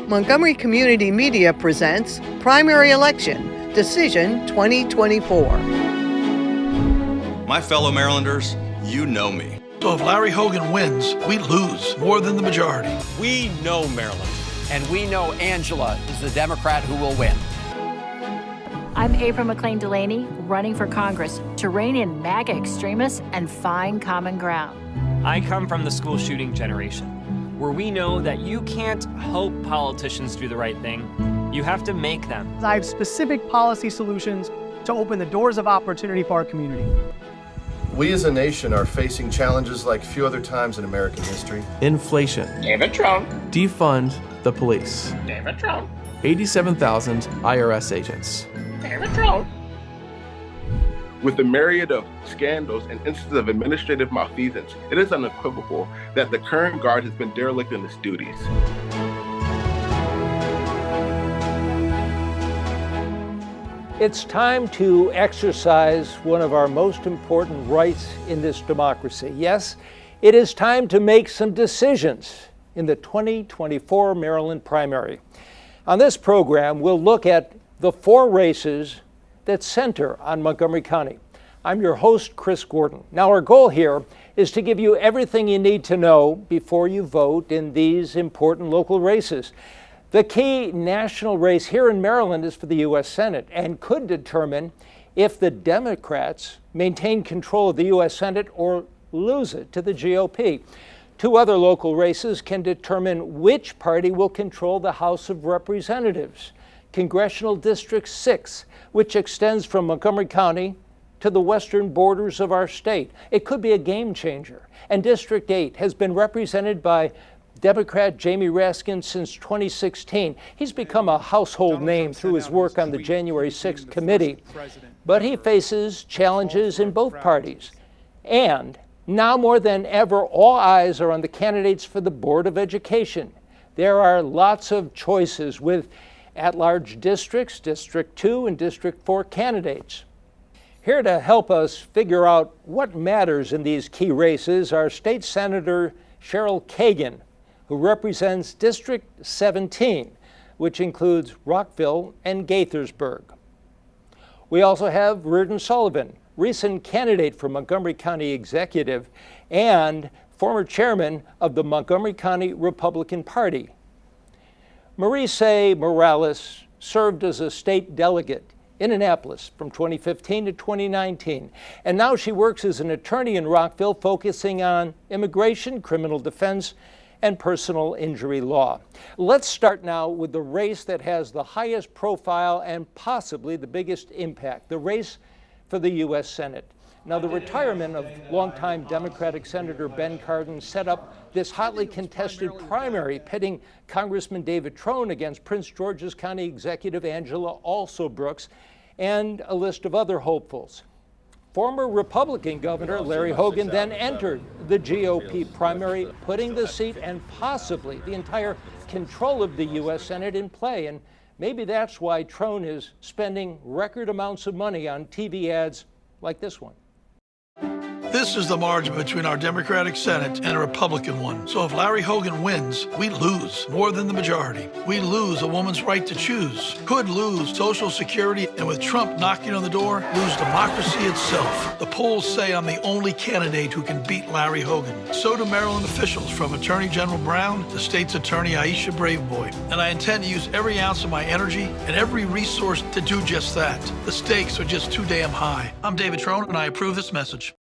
Montgomery Community Media presents Primary Election Decision 2024. My fellow Marylanders, you know me. So if Larry Hogan wins, we lose more than the majority. We know Maryland, and we know Angela is the Democrat who will win. I'm April McLean Delaney, running for Congress to rein in MAGA extremists and find common ground. I come from the school shooting generation, where we know that you can't hope politicians do the right thing. You have to make them. I have specific policy solutions to open the doors of opportunity for our community. We as a nation are facing challenges like few other times in American history. Inflation. David Trump. Defund the police. David Trump. 87,000 IRS agents. David Trump. With the myriad of scandals and instances of administrative malfeasance, it is unequivocal that the current guard has been derelict in its duties. It's time to exercise one of our most important rights in this democracy. Yes, it is time to make some decisions in the 2024 Maryland primary. On this program, we'll look at the 4 races that center on Montgomery County. I'm your host, Chris Gordon. Now, our goal here is to give you everything you need to know before you vote in these important local races. The key national race here in Maryland is for the U.S. Senate and could determine if the Democrats maintain control of the U.S. Senate or lose it to the GOP. 2 other local races can determine which party will control the House of Representatives. Congressional District 6, which extends from Montgomery County to the western borders of our state. It could be a game changer. And District 8 has been represented by Democrat Jamie Raskin since 2016. He's become a household name through his work on the January 6th committee, but he faces challenges in both parties. And now more than ever, all eyes are on the candidates for the Board of Education. There are lots of choices with at-large districts, District 2 and District 4 candidates. Here to help us figure out what matters in these key races are State Senator Cheryl Kagan, who represents District 17, which includes Rockville and Gaithersburg. We also have Reardon Sullivan, recent candidate for Montgomery County Executive and former chairman of the Montgomery County Republican Party. Maricé Morales served as a state delegate in Annapolis from 2015 to 2019, and now she works as an attorney in Rockville focusing on immigration, criminal defense, and personal injury law. Let's start now with the race that has the highest profile and possibly the biggest impact, the race for the U.S. Senate. Now, the retirement of longtime Democratic Senator Ben Cardin set up this hotly contested primary pitting Congressman David Trone against Prince George's County Executive Angela Also Brooks and a list of other hopefuls. Former Republican Governor Larry Hogan then entered the GOP primary, putting the seat and possibly the entire control of the U.S. Senate in play. And maybe that's why Trone is spending record amounts of money on TV ads like this one. This is the margin between our Democratic Senate and a Republican one. So if Larry Hogan wins, we lose more than the majority. We lose a woman's right to choose, could lose Social Security, and with Trump knocking on the door, lose democracy itself. The polls say I'm the only candidate who can beat Larry Hogan. So do Maryland officials, from Attorney General Brown to State's Attorney Aisha Braveboy. And I intend to use every ounce of my energy and every resource to do just that. The stakes are just too damn high. I'm David Trone, and I approve this message.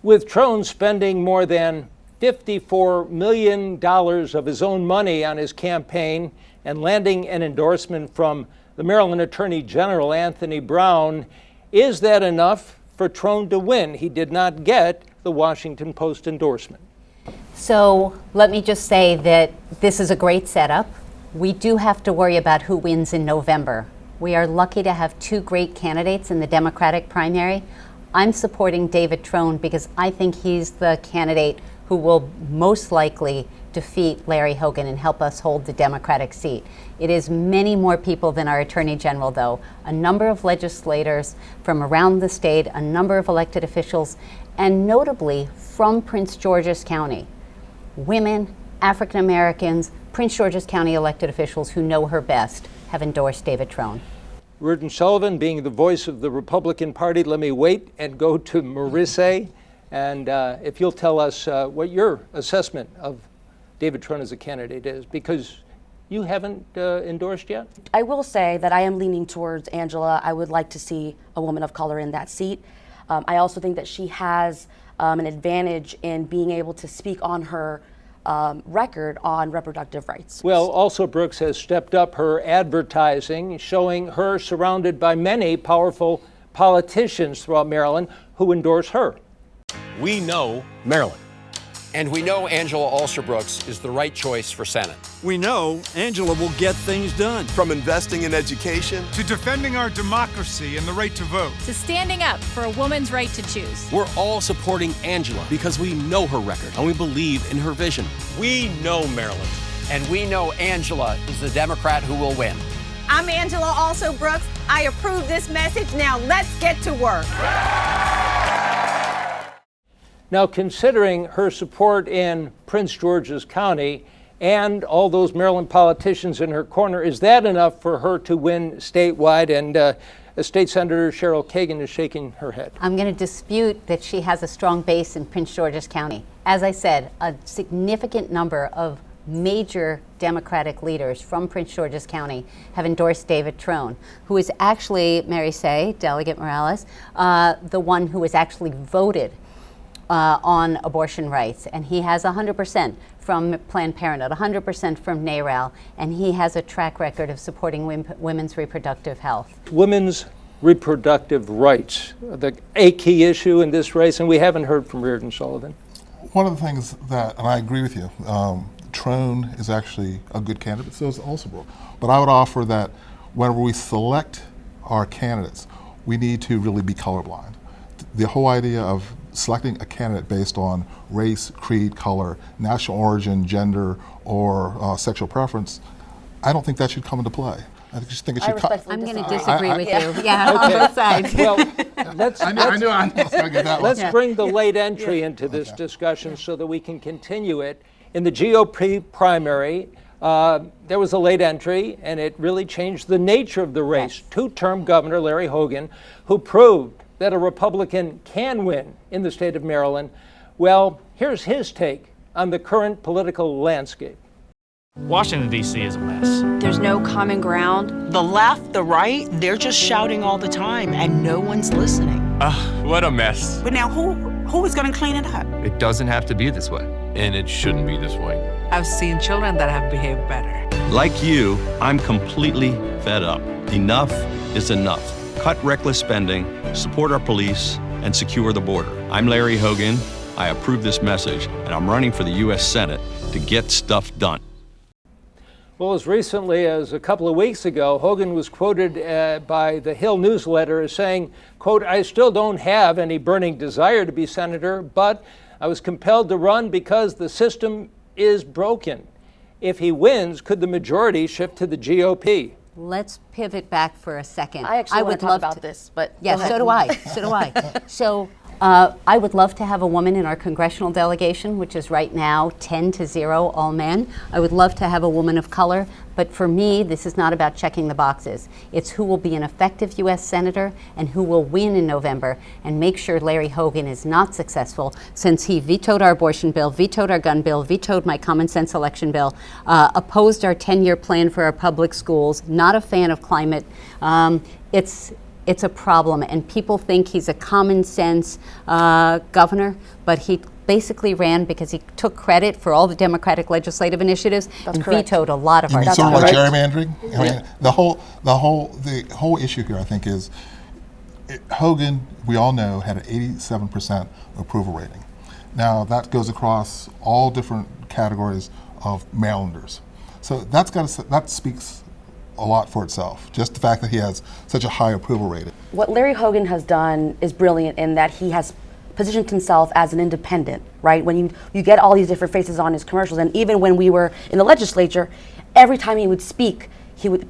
With Trone spending more than $54 million of his own money on his campaign and landing an endorsement from the Maryland Attorney General Anthony Brown, is that enough for Trone to win? He did not get the Washington Post endorsement. So let me just say that this is a great setup. We do have to worry about who wins in November. We are lucky to have 2 great candidates in the Democratic primary. I'm supporting David Trone because I think he's the candidate who will most likely defeat Larry Hogan and help us hold the Democratic seat. It is many more people than our Attorney General, though. A number of legislators from around the state, a number of elected officials, and notably from Prince George's County. Women, African Americans, Prince George's County elected officials who know her best have endorsed David Trone. Reardon Sullivan, being the voice of the Republican Party, let me wait and go to Maricé. And if you'll tell us what your assessment of David Trone as a candidate is, because you haven't endorsed yet? I will say that I am leaning towards Angela. I would like to see a woman of color in that seat. I also think that she has an advantage in being able to speak on her record on reproductive rights. Well, also Brooks has stepped up her advertising, showing her surrounded by many powerful politicians throughout Maryland who endorse her. We know Maryland. And we know Angela Alsher-Brooks is the right choice for Senate. We know Angela will get things done. From investing in education to defending our democracy and the right to vote, to standing up for a woman's right to choose. We're all supporting Angela because we know her record and we believe in her vision. We know Maryland. And we know Angela is the Democrat who will win. I'm Angela Alsher-Brooks. I approve this message. Now let's get to work. Now, considering her support in Prince George's County and all those Maryland politicians in her corner, is that enough for her to win statewide? And State Senator Cheryl Kagan is shaking her head. I'm going to dispute that she has a strong base in Prince George's County. As I said, a significant number of major Democratic leaders from Prince George's County have endorsed David Trone, who is actually, Maricé, Delegate Morales, the one who has actually voted on abortion rights, and he has 100% from Planned Parenthood, 100% from NARAL, and he has a track record of supporting women's reproductive health. Women's reproductive rights, a key issue in this race, and we haven't heard from Reardon Sullivan. One of the things that, and I agree with you, Trone is actually a good candidate, so is Alsher-Brooks. But I would offer that whenever we select our candidates, we need to really be colorblind. The whole idea of selecting a candidate based on race, creed, color, national origin, gender, or sexual preference, I don't think that should come into play. I just think it should come. I'm going to disagree with you. Yeah, on both sides. Well, let's bring the late entry into this discussion so that we can continue it. In the GOP primary, there was a late entry, and it really changed the nature of the race. Yes. Two-term Governor Larry Hogan, who proved that a Republican can win in the state of Maryland. Well, here's his take on the current political landscape. Washington, D.C. is a mess. There's no common ground. The left, the right, they're just shouting all the time, and no one's listening. What a mess. But now who is going to clean it up? It doesn't have to be this way, and it shouldn't be this way. I've seen children that have behaved better. Like you, I'm completely fed up. Enough is enough. Cut reckless spending, support our police, and secure the border. I'm Larry Hogan. I approve this message, and I'm running for the U.S. Senate to get stuff done. Well, as recently as a couple of weeks ago, Hogan was quoted by the Hill newsletter as saying, quote, "I still don't have any burning desire to be senator, but I was compelled to run because the system is broken. If he wins, could the majority shift to the GOP?" Let's pivot back for a second. I actually want to talk about this, but yeah, so do I. So I would love to have a woman in our congressional delegation, which is right now 10-0, all men. I would love to have a woman of color, but for me, this is not about checking the boxes. It's who will be an effective U.S. Senator and who will win in November and make sure Larry Hogan is not successful, since he vetoed our abortion bill, vetoed our gun bill, vetoed my common sense election bill, opposed our 10-year plan for our public schools, not a fan of climate. It's a problem, and people think he's a common sense governor, but he basically ran because he took credit for all the Democratic legislative initiatives and vetoed a lot of our stuff. Sort of like gerrymandering? I mean, the whole issue here, I think, is Hogan, we all know, had an 87% approval rating. Now, that goes across all different categories of Marylanders. So that speaks a lot for itself, just the fact that he has such a high approval rating. What Larry Hogan has done is brilliant in that he has positioned himself as an independent, right? When you get all these different faces on his commercials, and even when we were in the legislature, every time he would speak, he would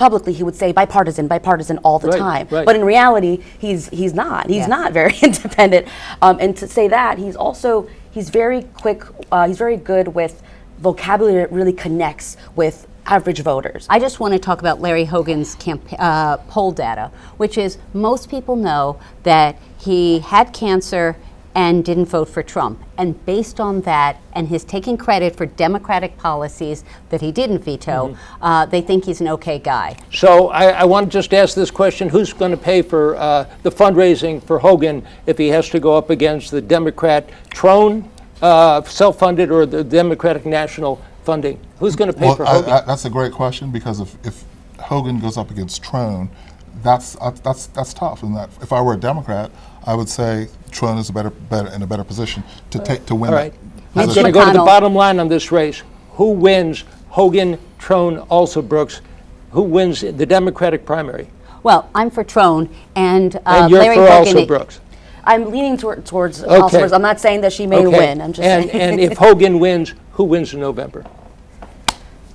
say bipartisan all the time. Right. But in reality, he's not very independent. And to say that, he's very quick, he's very good with vocabulary that really connects with average voters. I just want to talk about Larry Hogan's poll data, which is most people know that he had cancer and didn't vote for Trump. And based on that, and his taking credit for Democratic policies that he didn't veto, they think he's an okay guy. So I want to just ask this question: who's going to pay for the fundraising for Hogan if he has to go up against the Democrat Trone, self-funded, or the Democratic National funding? Who's going to pay for Hogan? That's a great question, because if Hogan goes up against Trone, that's tough. And that if I were a Democrat, I would say Trone is in a better position to win. All right. that. I'm going to go to the bottom line on this race. Who wins Hogan, Trone, Alsobrooks? Who wins the Democratic primary? Well, I'm for Trone, and you're Larry for Hogan. Alsobrooks. I'm leaning towards Alsobrooks. I'm not saying that she may win. I'm just saying. And if Hogan wins, who wins in November?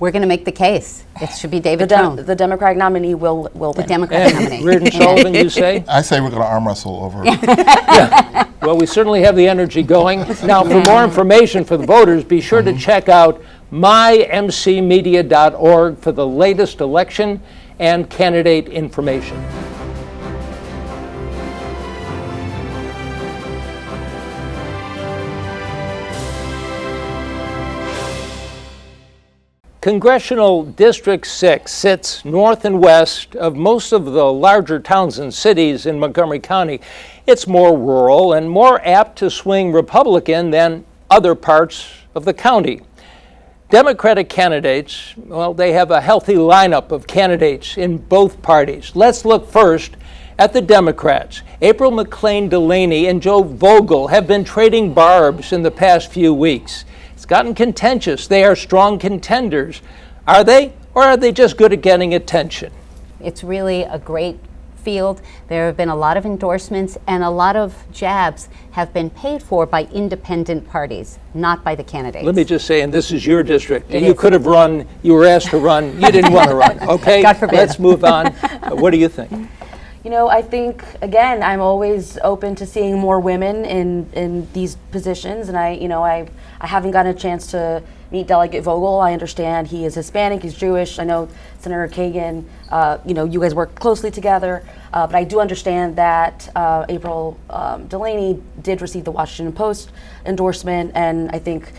We're going to make the case. It should be David Trone. The Democratic nominee will win. The Democratic nominee. Reardon Sullivan, you say? I say we're going to arm wrestle over. Yeah. Well, we certainly have the energy going. Now, for more information for the voters, be sure to check out mymcmedia.org for the latest election and candidate information. Congressional District 6 sits north and west of most of the larger towns and cities in Montgomery County. It's more rural and more apt to swing Republican than other parts of the county. Democratic candidates, well, they have a healthy lineup of candidates in both parties. Let's look first at the Democrats. April McLean Delaney and Joe Vogel have been trading barbs in the past few weeks. It's gotten contentious. They are strong contenders. Are they, or are they just good at getting attention? It's really a great field. There have been a lot of endorsements, and a lot of jabs have been paid for by independent parties, not by the candidates. Let me just say, and this is your district, and you could have run, you were asked to run, you didn't want to run, okay? God forbid. Let's move on. What do you think? You know, I think, again, I'm always open to seeing more women in these positions, and I haven't gotten a chance to meet Delegate Vogel. I understand he is Hispanic, he's Jewish. I know Senator Kagan, you guys work closely together, but I do understand that April Delaney did receive the Washington Post endorsement, and I think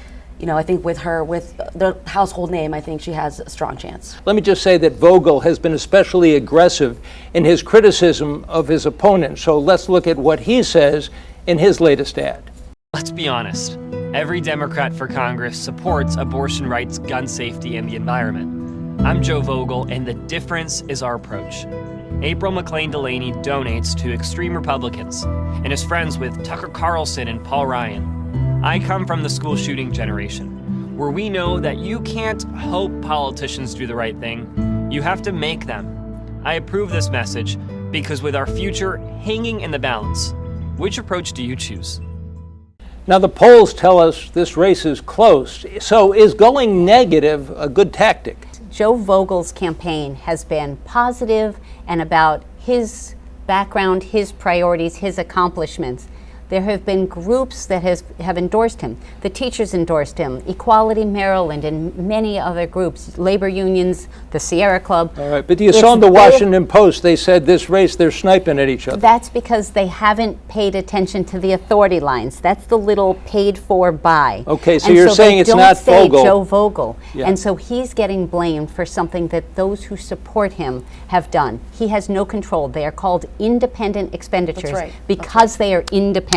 with her, with the household name, I think she has a strong chance. Let me just say that Vogel has been especially aggressive in his criticism of his opponent. So let's look at what he says in his latest ad. Let's be honest. Every Democrat for Congress supports abortion rights, gun safety, and the environment. I'm Joe Vogel, and the difference is our approach. April McLean Delaney donates to extreme Republicans and is friends with Tucker Carlson and Paul Ryan. I come from the school shooting generation, where we know that you can't hope politicians do the right thing, you have to make them. I approve this message because with our future hanging in the balance, which approach do you choose? Now the polls tell us this race is close, so is going negative a good tactic? Joe Vogel's campaign has been positive and about his background, his priorities, his accomplishments. There have been groups that have endorsed him. The teachers endorsed him, Equality Maryland and many other groups, labor unions, the Sierra Club. All right, but you saw in the Washington Post, they said this race, they're sniping at each other. That's because they haven't paid attention to the authority lines. That's the little paid for by. Okay, so you're saying it's not Vogel. Joe Vogel. Yeah. And so he's getting blamed for something that those who support him have done. He has no control. They are called independent expenditures because they are independent.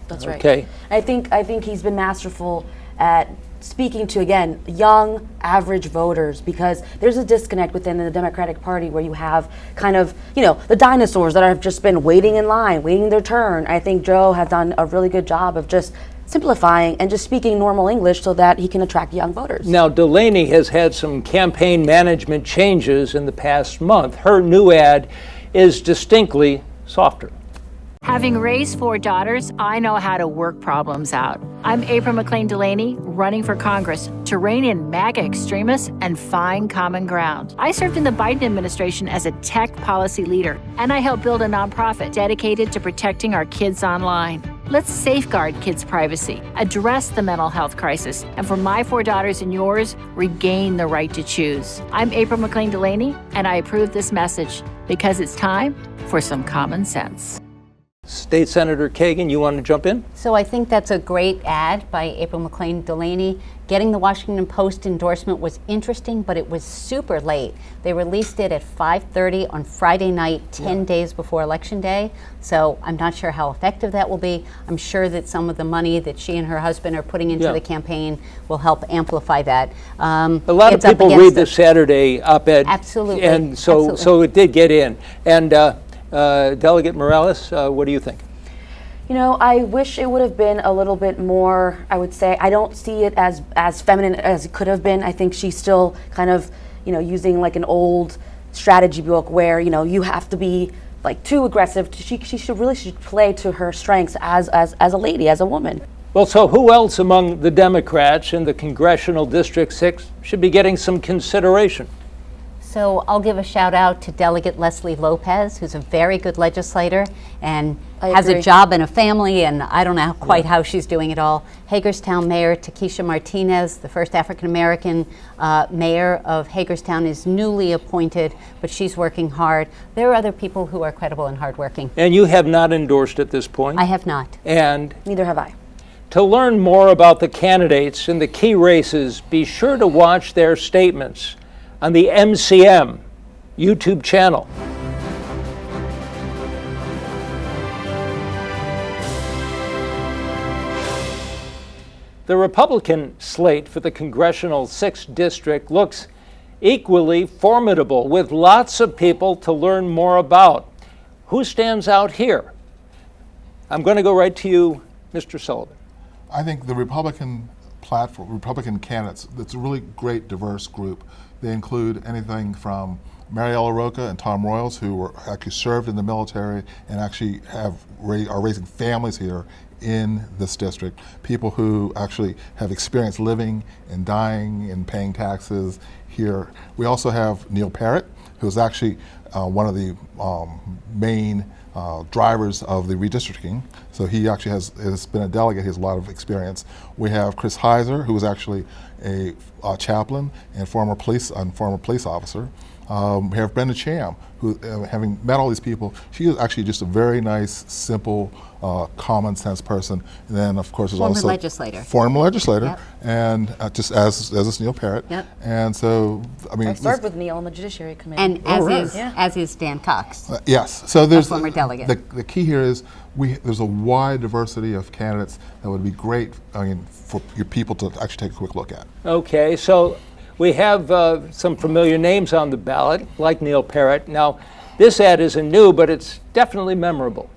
That's right. Okay. I think he's been masterful at speaking to, again, young, average voters, because there's a disconnect within the Democratic Party where you have kind of, the dinosaurs that have just been waiting in line, waiting their turn. I think Joe has done a really good job of just simplifying and just speaking normal English so that he can attract young voters. Now, Delaney has had some campaign management changes in the past month. Her new ad is distinctly softer. Having raised 4 daughters, I know how to work problems out. I'm April McLean Delaney, running for Congress to rein in MAGA extremists and find common ground. I served in the Biden administration as a tech policy leader, and I helped build a nonprofit dedicated to protecting our kids online. Let's safeguard kids' privacy, address the mental health crisis, and for my 4 daughters and yours, regain the right to choose. I'm April McLean Delaney, and I approve this message because it's time for some common sense. State Senator Kagan, you want to jump in? So I think that's a great ad by April McLean Delaney. Getting the Washington Post endorsement was interesting, but it was super late. They released it at 5:30 on Friday night, 10 days before Election Day. So I'm not sure how effective that will be. I'm sure that some of the money that she and her husband are putting into the campaign will help amplify that. A lot of people read the Saturday op-ed. Absolutely. And so it did get in. And Delegate Morales, what do you think? You know, I wish it would have been a little bit more, I would say. I don't see it as feminine as it could have been. I think she's still kind of, using like an old strategy book where, you have to be like too aggressive. She should play to her strengths as a lady, as a woman. Well, so who else among the Democrats in the Congressional District 6 should be getting some consideration? So I'll give a shout out to Delegate Leslie Lopez, who's a very good legislator and has a job and a family, and I don't know quite how she's doing it all. Hagerstown Mayor Takesha Martinez, the first African-American mayor of Hagerstown, is newly appointed, but she's working hard. There are other people who are credible and hardworking. And you have not endorsed at this point? I have not. And neither have I. To learn more about the candidates in the key races, be sure to watch their statements on the MCM YouTube channel. The Republican slate for the Congressional 6th District looks equally formidable, with lots of people to learn more about. Who stands out here? I'm going to go right to you, Mr. Sullivan. I think the Republican platform, Republican candidates, that's a really great, diverse group. They include anything from Mariella Roca and Tom Royals, who were actually served in the military and actually are raising families here in this district. People who actually have experience living and dying and paying taxes here. We also have Neil Parrott, who's actually one of the main drivers of the redistricting. So he actually has been a delegate. He has a lot of experience. We have Chris Heiser, who is actually a chaplain and former police officer. We have Brenda Cham, who, having met all these people, she is actually just a very nice, simple, common sense person. And then, of course, former legislator. Former legislator, yep. And just as is Neil Parrott. Yep. And so, I mean, I served with Neil on the Judiciary Committee. And as is Dan Cox. Yes. So there's a former delegate. The key here is there's a wide diversity of candidates that would be great, for your people to actually take a quick look at. Okay, so we have some familiar names on the ballot, like Neil Parrott. Now, this ad isn't new, but it's definitely memorable.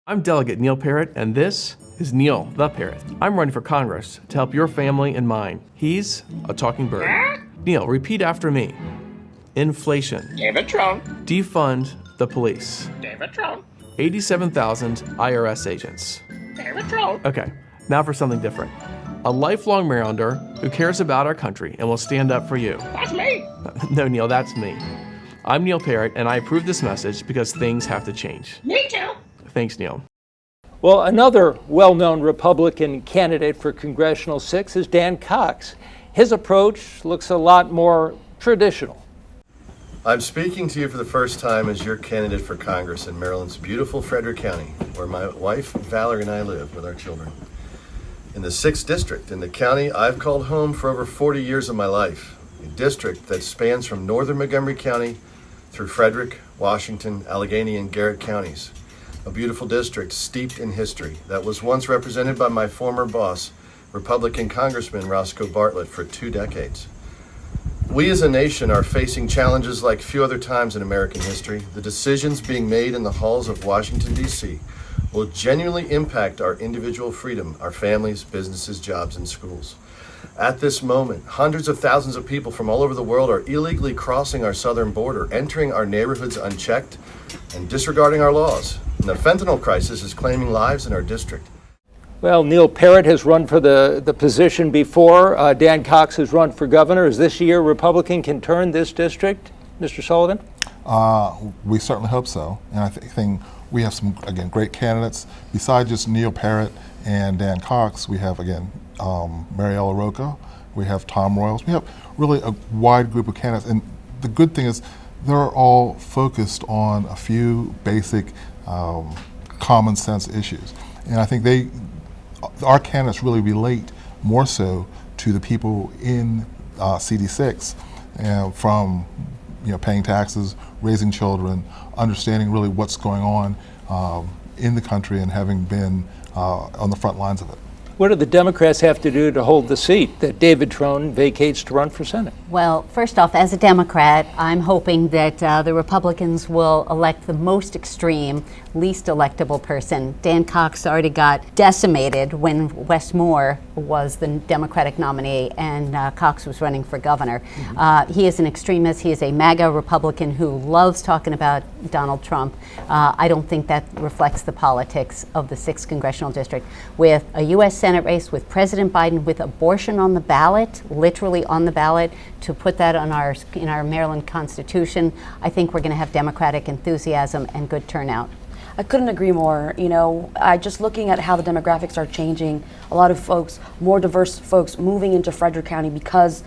I'm Delegate Neil Parrott, and this is Neil the Parrott. I'm running for Congress to help your family and mine. He's a talking bird. Neil, repeat after me. Inflation. David Trump. Defund the police. David Trump. 87,000 IRS agents. David Trump. Okay, now for something different. A lifelong Marylander who cares about our country and will stand up for you. That's me. No, Neil, that's me. I'm Neil Parrott, and I approve this message because things have to change. Me too. Thanks, Neil. Well, another well-known Republican candidate for Congressional 6 is Dan Cox. His approach looks a lot more traditional. I'm speaking to you for the first time as your candidate for Congress in Maryland's beautiful Frederick County, where my wife, Valerie, and I live with our children. In the 6th District in the county I've called home for over 40 years of my life, a district that spans from northern Montgomery County through Frederick, Washington, Allegheny, and Garrett counties. A beautiful district steeped in history that was once represented by my former boss, Republican Congressman Roscoe Bartlett, for 2 decades. We as a nation are facing challenges like few other times in American history. The decisions being made in the halls of Washington, D.C. will genuinely impact our individual freedom, our families, businesses, jobs, and schools. At this moment, hundreds of thousands of people from all over the world are illegally crossing our southern border, entering our neighborhoods unchecked, and disregarding our laws. And the fentanyl crisis is claiming lives in our district. Well, Neil Parrott has run for the position before. Dan Cox has run for governor. Is this year Republican can turn this district? Mr. Sullivan? We certainly hope so. And I think we have some, again, great candidates. Besides just Neil Parrott and Dan Cox, we have, again, Mariella Roca, we have Tom Royals. We have really a wide group of candidates. And the good thing is they're all focused on a few basic common sense issues. And I think our candidates really relate more so to the people in CD6, from paying taxes, raising children, understanding really what's going on in the country, and having been on the front lines of it. What do the Democrats have to do to hold the seat that David Trone vacates to run for Senate? Well, first off, as a Democrat, I'm hoping that the Republicans will elect the most extreme, least electable person. Dan Cox already got decimated when Wes Moore was the Democratic nominee and Cox was running for governor. He is an extremist. He is a MAGA Republican who loves talking about Donald Trump. I don't think that reflects the politics of the 6th Congressional District. With a U.S. Senate race, with President Biden, with abortion on the ballot, literally on the ballot, to put that on in our Maryland Constitution, I think we're going to have Democratic enthusiasm and good turnout. I couldn't agree more. Just looking at how the demographics are changing, a lot of folks, more diverse folks moving into Frederick County because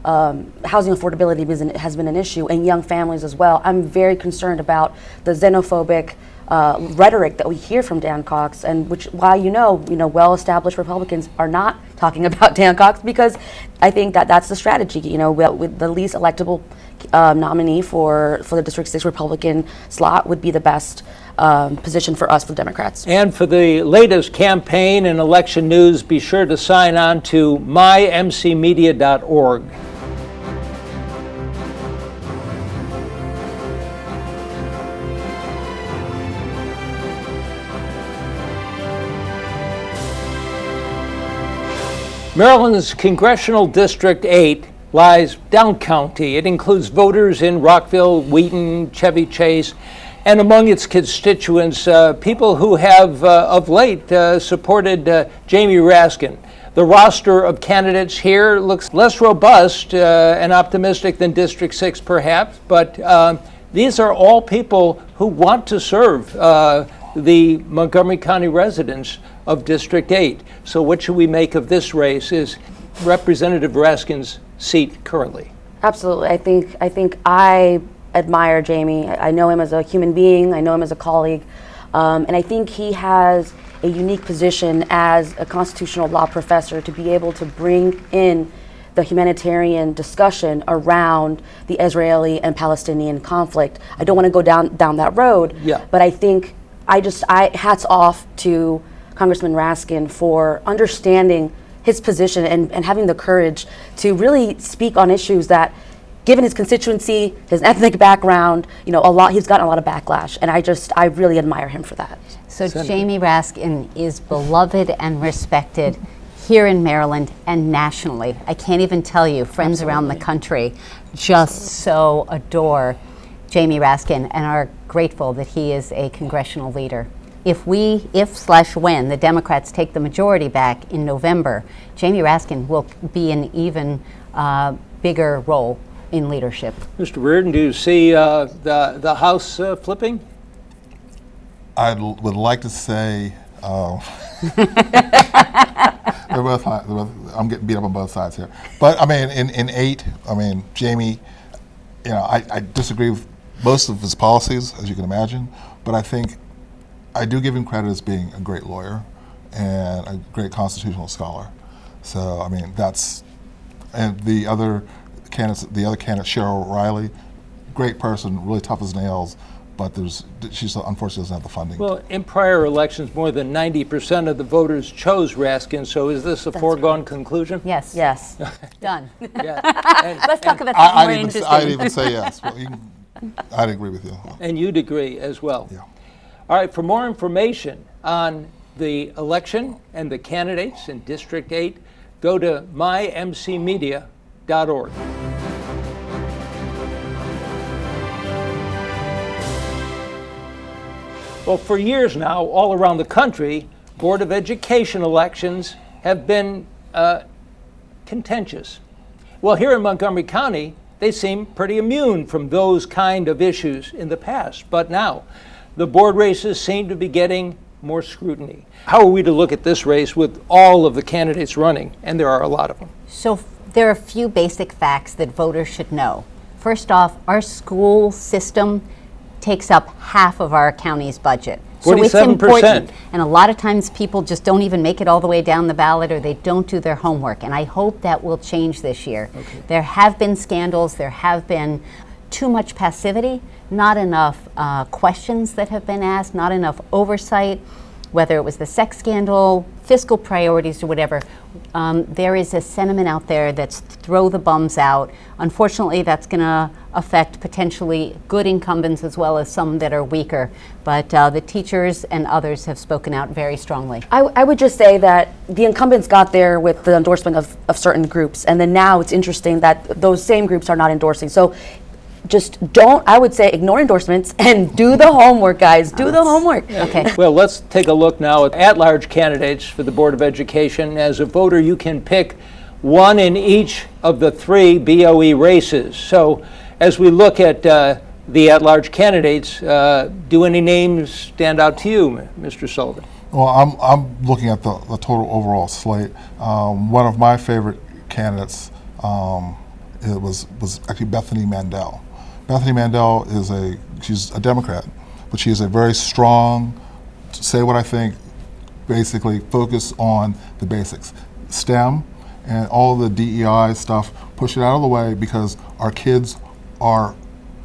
housing affordability has been an issue, and young families as well. I'm very concerned about the xenophobic rhetoric that we hear from Dan Cox, and why well-established Republicans are not talking about Dan Cox, because I think that's the strategy. With the least electable nominee for the District 6 Republican slot would be the best position for us, for the Democrats. And for the latest campaign and election news, be sure to sign on to mymcmedia.org. Maryland's Congressional District 8 lies down county. It includes voters in Rockville, Wheaton, Chevy Chase, and among its constituents, people who have of late supported Jamie Raskin. The roster of candidates here looks less robust and optimistic than District 6 perhaps, but these are all people who want to serve the Montgomery County residents of District 8. So what should we make of this race? Is Representative Raskin's seat currently? Absolutely. I think I admire Jamie. I know him as a human being. I know him as a colleague. And I think he has a unique position as a constitutional law professor to be able to bring in the humanitarian discussion around the Israeli and Palestinian conflict. I don't want to go down that road, but I think hats off to Congressman Raskin for understanding his position and having the courage to really speak on issues that, given his constituency, his ethnic background, he's gotten a lot of backlash, and I really admire him for that. So Jamie Raskin is beloved and respected here in Maryland and nationally. I can't even tell you, friends around the country just so adore Jamie Raskin and are grateful that he is a congressional leader. If/when the Democrats take the majority back in November, Jamie Raskin will be an even bigger role in leadership. Mr. Reardon, do you see the House flipping? I would like to say they're both high. I'm getting beat up on both sides here. But I mean, in 8, Jamie, I disagree with most of his policies, as you can imagine, but I do give him credit as being a great lawyer and a great constitutional scholar. So, and the other candidate, Cheryl Riley, great person, really tough as nails, but she unfortunately doesn't have the funding. Well, in prior elections, more than 90% of the voters chose Raskin, so is this a foregone conclusion? Yes. Yes. Done. Yeah. Let's talk about something more interesting. I'd even say yes. Well, I'd agree with you. And you'd agree as well? Yeah. All right, for more information on the election and the candidates in District 8, go to mymcmedia.org. Well, for years now, all around the country, Board of Education elections have been contentious. Well, here in Montgomery County, they seem pretty immune from those kind of issues in the past. But now, the board races seem to be getting more scrutiny. How are we to look at this race with all of the candidates running? And there are a lot of them. So there are a few basic facts that voters should know. First off, our school system takes up half of our county's budget. So it's 47%. important. And a lot of times people just don't even make it all the way down the ballot, or they don't do their homework. And I hope that will change this year. Okay. There have been scandals. There have been too much passivity, not enough questions that have been asked, not enough oversight, whether it was the sex scandal, fiscal priorities, or whatever. There is a sentiment out there that's throw the bums out. Unfortunately, that's going to affect potentially good incumbents as well as some that are weaker. But the teachers and others have spoken out very strongly. I would just say that the incumbents got there with the endorsement of certain groups, and then now it's interesting that those same groups are not endorsing. So just don't, I would say, ignore endorsements and do the homework, guys. Do the homework. Okay. Well, let's take a look now at at-large candidates for the Board of Education. As a voter, you can pick one in each of the 3 BOE races. So as we look at the at-large candidates, do any names stand out to you, Mr. Sullivan? Well, I'm looking at the total overall slate. One of my favorite candidates it was actually Bethany Mandel. Bethany Mandel she's a Democrat, but she is a very strong, say what I think, basically focus on the basics. STEM and all the DEI stuff, push it out of the way because our kids are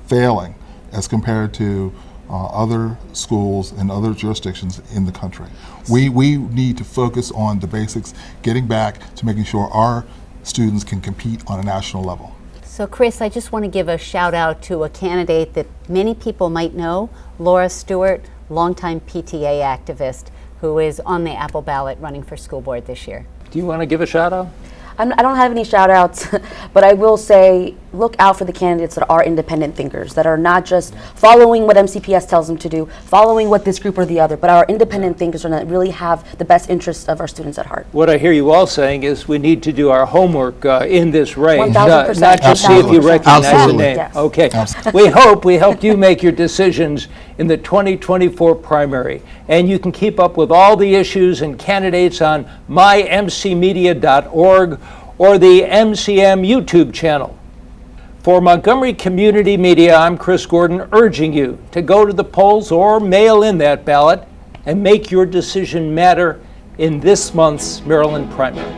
failing as compared to other schools and other jurisdictions in the country. We need to focus on the basics, getting back to making sure our students can compete on a national level. So Chris, I just want to give a shout out to a candidate that many people might know, Laura Stewart, longtime PTA activist, who is on the Apple ballot running for school board this year. Do you want to give a shout out? I don't have any shout outs, but I will say look out for the candidates that are independent thinkers, that are not just following what MCPS tells them to do, following what this group or the other, but are independent thinkers and that really have the best interests of our students at heart. What I hear you all saying is we need to do our homework in this race, 1000%. not just see if you recognize the name. Yes. Okay. Absolutely. We helped you make your decisions in the 2024 primary. And you can keep up with all the issues and candidates on mymcmedia.org or the MCM YouTube channel. For Montgomery Community Media, I'm Chris Gordon, urging you to go to the polls or mail in that ballot and make your decision matter in this month's Maryland primary.